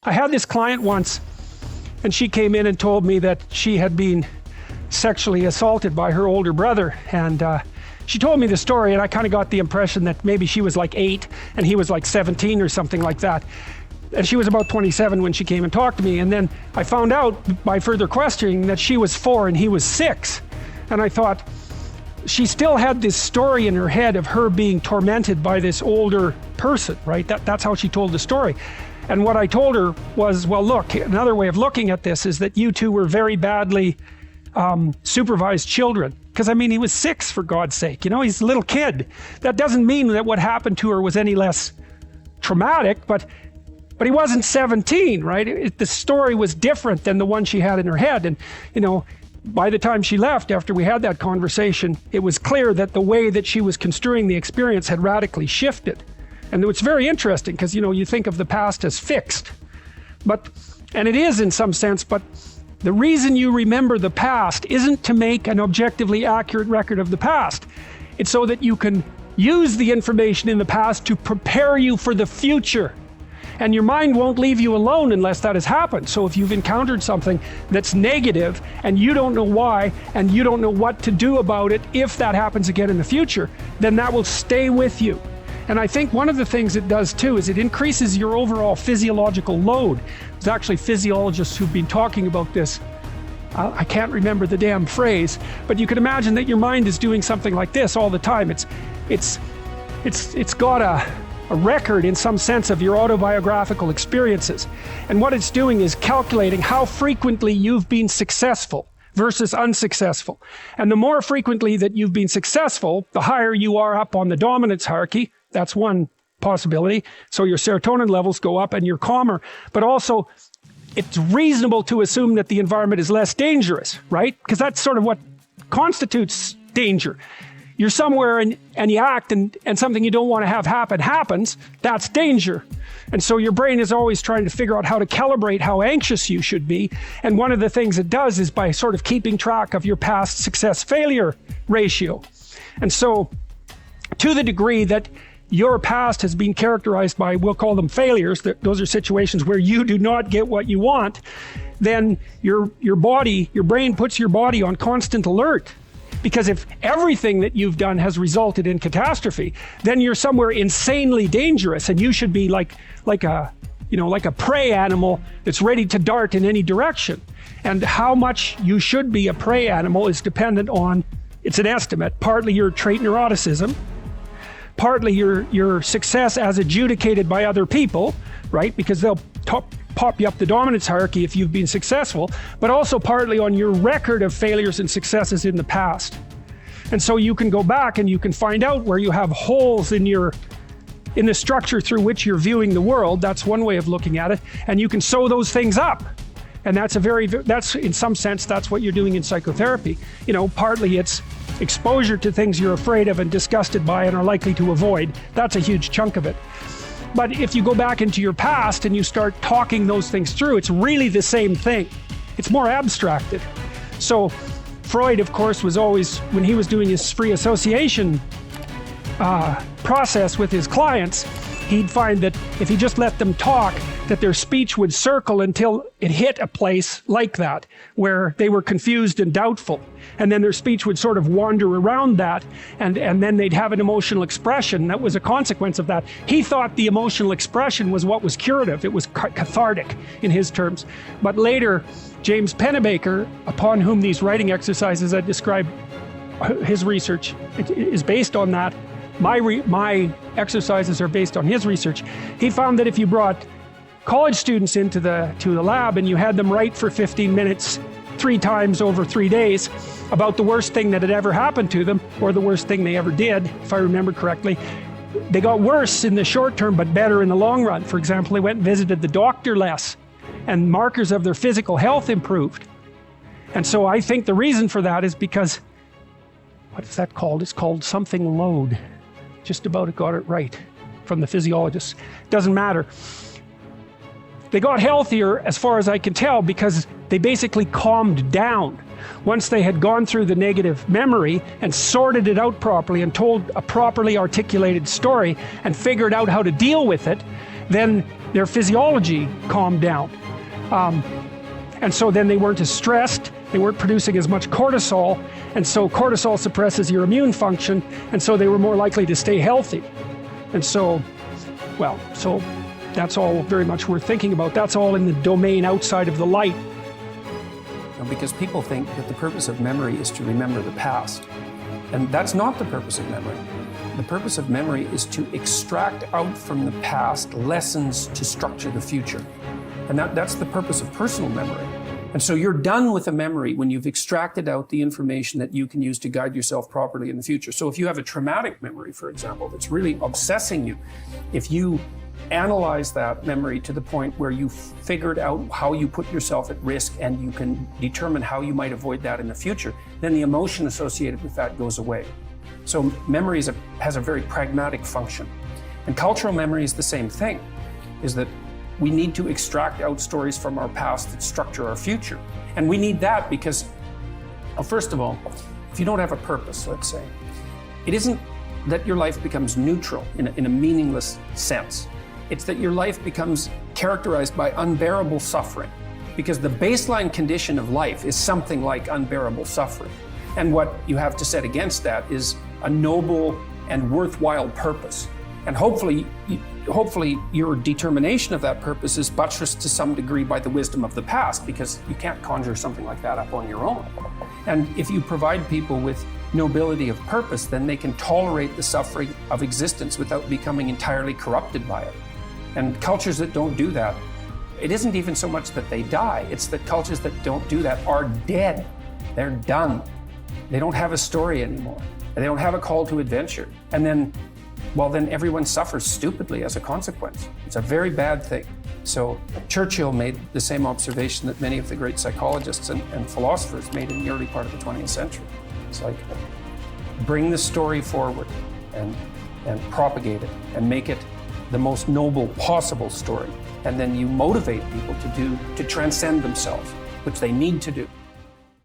I had this client once, and she came in and told me that she had been sexually assaulted by her older brother. And she told me the story, and I kind of got the impression that maybe she was like 8 and he was like 17 or something like that. And she was about 27 when she came and talked to me. And then I found out by further questioning that she was 4 and he was 6. And I thought, she still had this story in her head of her being tormented by this older person, right? That's how she told the story. And what I told her was, well, look, another way of looking at this is that you two were very badly supervised children. Because I mean, he was 6, for God's sake, you know, he's a little kid. That doesn't mean that what happened to her was any less traumatic, but he wasn't 17, right? The story was different than the one she had in her head. And, you know, by the time she left, after we had that conversation, it was clear that the way that she was construing the experience had radically shifted. And it's very interesting because, you know, you think of the past as fixed, and it is in some sense, but the reason you remember the past isn't to make an objectively accurate record of the past. It's so that you can use the information in the past to prepare you for the future. And your mind won't leave you alone unless that has happened. So if you've encountered something that's negative and you don't know why and you don't know what to do about it if that happens again in the future, then that will stay with you. And I think one of the things it does too is it increases your overall physiological load. There's actually physiologists who've been talking about this. I can't remember the damn phrase, but you can imagine that your mind is doing something like this all the time. It's got a record in some sense of your autobiographical experiences. And what it's doing is calculating how frequently you've been successful versus unsuccessful. And the more frequently that you've been successful, the higher you are up on the dominance hierarchy. That's one possibility. So your serotonin levels go up and you're calmer, but also it's reasonable to assume that the environment is less dangerous, right? Because that's sort of what constitutes danger. You're somewhere and you act and something you don't want to have happen happens, that's danger. And so your brain is always trying to figure out how to calibrate how anxious you should be. And one of the things it does is by sort of keeping track of your past success-failure ratio. And so to the degree that your past has been characterized by, we'll call them failures, those are situations where you do not get what you want, then your brain puts your body on constant alert. Because if everything that you've done has resulted in catastrophe, then you're somewhere insanely dangerous, and you should be like a prey animal that's ready to dart in any direction. And how much you should be a prey animal is dependent on, it's an estimate, partly your trait neuroticism, partly your success as adjudicated by other people, right? Because they'll pop you up the dominance hierarchy if you've been successful, but also partly on your record of failures and successes in the past. And so you can go back and you can find out where you have holes in the structure through which you're viewing the world. That's one way of looking at it. And you can sew those things up. And that's in some sense, that's what you're doing in psychotherapy. You know, partly it's exposure to things you're afraid of and disgusted by and are likely to avoid. That's a huge chunk of it. But if you go back into your past and you start talking those things through, it's really the same thing. It's more abstracted. So Freud, of course, was always, when he was doing his free association process with his clients, he'd find that if he just let them talk, that their speech would circle until it hit a place like that, where they were confused and doubtful. And then their speech would sort of wander around that, and then they'd have an emotional expression that was a consequence of that. He thought the emotional expression was what was curative. It was cathartic in his terms. But later, James Pennebaker, upon whom these writing exercises I described, his research is based on that. My exercises are based on his research. He found that if you brought college students to the lab and you had them write for 15 minutes 3 times over 3 days about the worst thing that had ever happened to them, or the worst thing they ever did, if I remember correctly, they got worse in the short term but better in the long run. For example, they went and visited the doctor less, and markers of their physical health improved. And so I think the reason for that is because, what is that called? It's called something load. Just about got it right from the physiologists. Doesn't matter. They got healthier, as far as I can tell, because they basically calmed down. Once they had gone through the negative memory and sorted it out properly and told a properly articulated story and figured out how to deal with it, then their physiology calmed down. And so then they weren't as stressed, they weren't producing as much cortisol, and so cortisol suppresses your immune function, and so they were more likely to stay healthy. And so, well, so that's all very much worth thinking about. That's all in the domain outside of the light. Because people think that the purpose of memory is to remember the past. And that's not the purpose of memory. The purpose of memory is to extract out from the past lessons to structure the future. And that's the purpose of personal memory. And so you're done with a memory when you've extracted out the information that you can use to guide yourself properly in the future. So if you have a traumatic memory, for example, that's really obsessing you, if you analyze that memory to the point where you figured out how you put yourself at risk and you can determine how you might avoid that in the future, then the emotion associated with that goes away. So memory has a very pragmatic function. And cultural memory is the same thing, is that we need to extract out stories from our past that structure our future. And we need that because, well, first of all, if you don't have a purpose, let's say, it isn't that your life becomes neutral in a meaningless sense. It's that your life becomes characterized by unbearable suffering, because the baseline condition of life is something like unbearable suffering. And what you have to set against that is a noble and worthwhile purpose. And hopefully your determination of that purpose is buttressed to some degree by the wisdom of the past, because you can't conjure something like that up on your own. And if you provide people with nobility of purpose, then they can tolerate the suffering of existence without becoming entirely corrupted by it. And cultures that don't do that, it isn't even so much that they die, it's that cultures that don't do that are dead. They're done. They don't have a story anymore. They don't have a call to adventure. And then, well, then everyone suffers stupidly as a consequence. It's a very bad thing. So Churchill made the same observation that many of the great psychologists and philosophers made in the early part of the 20th century. It's like, bring the story forward and propagate it and make it the most noble possible story. And then you motivate people to transcend themselves, which they need to do.